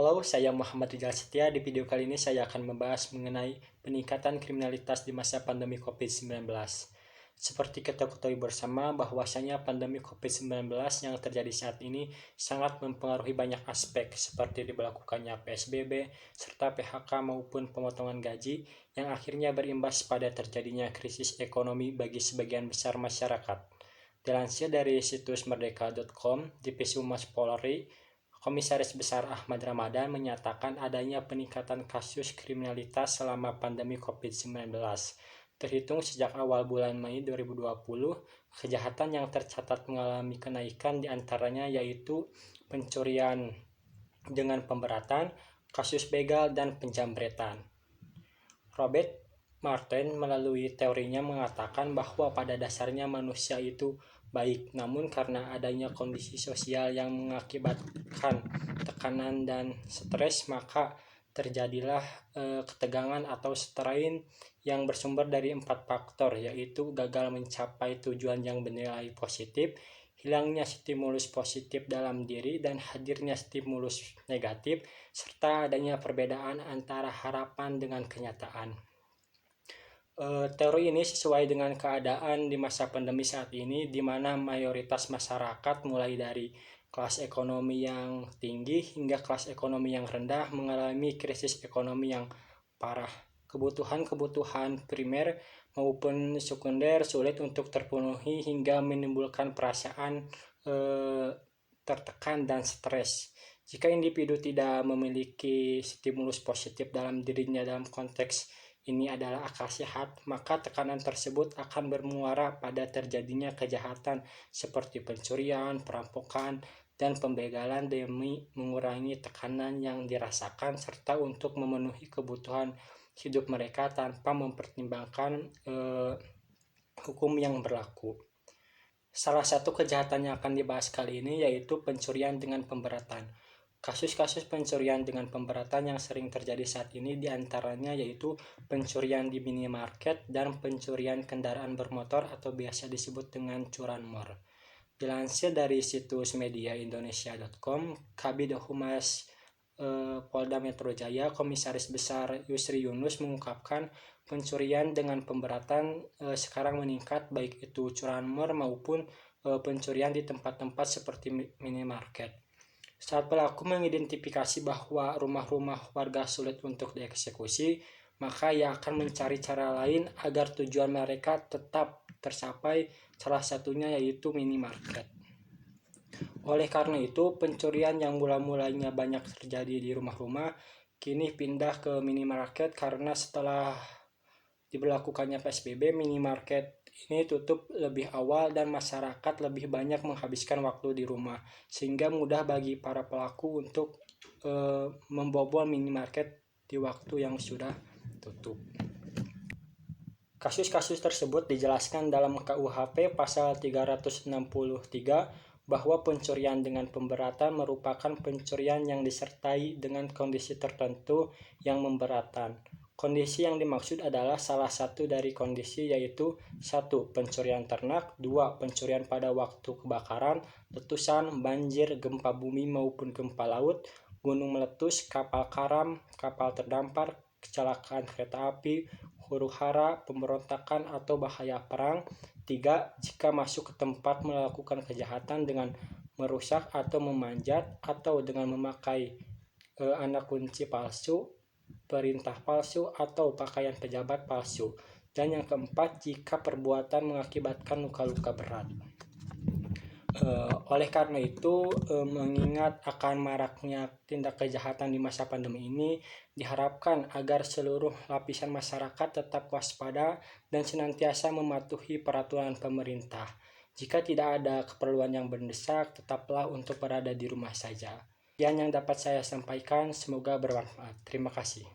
Halo, saya Muhammad Rizal Setia. Di video kali ini saya akan membahas mengenai peningkatan kriminalitas di masa pandemi COVID-19. Seperti kita ketahui bersama bahwasanya pandemi COVID-19 yang terjadi saat ini sangat mempengaruhi banyak aspek seperti diberlakukannya PSBB, serta PHK maupun pemotongan gaji yang akhirnya berimbas pada terjadinya krisis ekonomi bagi sebagian besar masyarakat. Dilansir dari situs merdeka.com, Divisi Humas Polri, Komisaris Besar Ahmad Ramadan menyatakan adanya peningkatan kasus kriminalitas selama pandemi COVID-19. Terhitung sejak awal bulan Mei 2020, kejahatan yang tercatat mengalami kenaikan diantaranya yaitu pencurian dengan pemberatan, kasus begal, dan penjambretan. Robert Martin melalui teorinya mengatakan bahwa pada dasarnya manusia itu baik, namun karena adanya kondisi sosial yang mengakibatkan tekanan dan stres, maka terjadilah ketegangan atau strain yang bersumber dari 4 faktor, yaitu gagal mencapai tujuan yang bernilai positif, hilangnya stimulus positif dalam diri dan hadirnya stimulus negatif, serta adanya perbedaan antara harapan dengan kenyataan. Teori ini sesuai dengan keadaan di masa pandemi saat ini, di mana mayoritas masyarakat mulai dari kelas ekonomi yang tinggi hingga kelas ekonomi yang rendah mengalami krisis ekonomi yang parah. Kebutuhan-kebutuhan primer maupun sekunder sulit untuk terpenuhi hingga menimbulkan perasaan tertekan dan stres. Jika individu tidak memiliki stimulus positif dalam dirinya dalam konteks ini adalah akal sehat, maka tekanan tersebut akan bermuara pada terjadinya kejahatan seperti pencurian, perampokan, dan pembegalan demi mengurangi tekanan yang dirasakan serta untuk memenuhi kebutuhan hidup mereka tanpa mempertimbangkan hukum yang berlaku. Salah satu kejahatan yang akan dibahas kali ini yaitu pencurian dengan pemberatan. Kasus-kasus pencurian dengan pemberatan yang sering terjadi saat ini diantaranya yaitu pencurian di minimarket dan pencurian kendaraan bermotor atau biasa disebut dengan curanmor. Dilansir dari situs mediaindonesia.com, Kabid Humas Polda Metro Jaya, Komisaris Besar Yusri Yunus mengungkapkan pencurian dengan pemberatan sekarang meningkat, baik itu curanmor maupun pencurian di tempat-tempat seperti minimarket. Saat pelaku mengidentifikasi bahwa rumah-rumah warga sulit untuk dieksekusi, maka ia akan mencari cara lain agar tujuan mereka tetap tercapai, salah satunya yaitu minimarket. Oleh karena itu, pencurian yang mula-mulanya banyak terjadi di rumah-rumah, kini pindah ke minimarket karena setelah diberlakukannya PSBB, minimarket ini tutup lebih awal dan masyarakat lebih banyak menghabiskan waktu di rumah, sehingga mudah bagi para pelaku untuk membobol minimarket di waktu yang sudah tutup. Kasus-kasus tersebut dijelaskan dalam KUHP pasal 363 bahwa pencurian dengan pemberatan merupakan pencurian yang disertai dengan kondisi tertentu yang memberatkan. Kondisi yang dimaksud adalah salah satu dari kondisi yaitu 1. Pencurian ternak, 2. Pencurian pada waktu kebakaran, letusan, banjir, gempa bumi maupun gempa laut, gunung meletus, kapal karam, kapal terdampar, kecelakaan kereta api, huru-hara, pemberontakan atau bahaya perang. 3. Jika masuk ke tempat melakukan kejahatan dengan merusak atau memanjat atau dengan memakai anak kunci palsu, perintah palsu, atau pakaian pejabat palsu. Dan yang keempat, jika perbuatan mengakibatkan luka-luka berat. Oleh karena itu, mengingat akan maraknya tindak kejahatan di masa pandemi ini, diharapkan agar seluruh lapisan masyarakat tetap waspada dan senantiasa mematuhi peraturan pemerintah. Jika tidak ada keperluan yang mendesak, tetaplah untuk berada di rumah saja. Sekian yang dapat saya sampaikan, semoga bermanfaat. Terima kasih.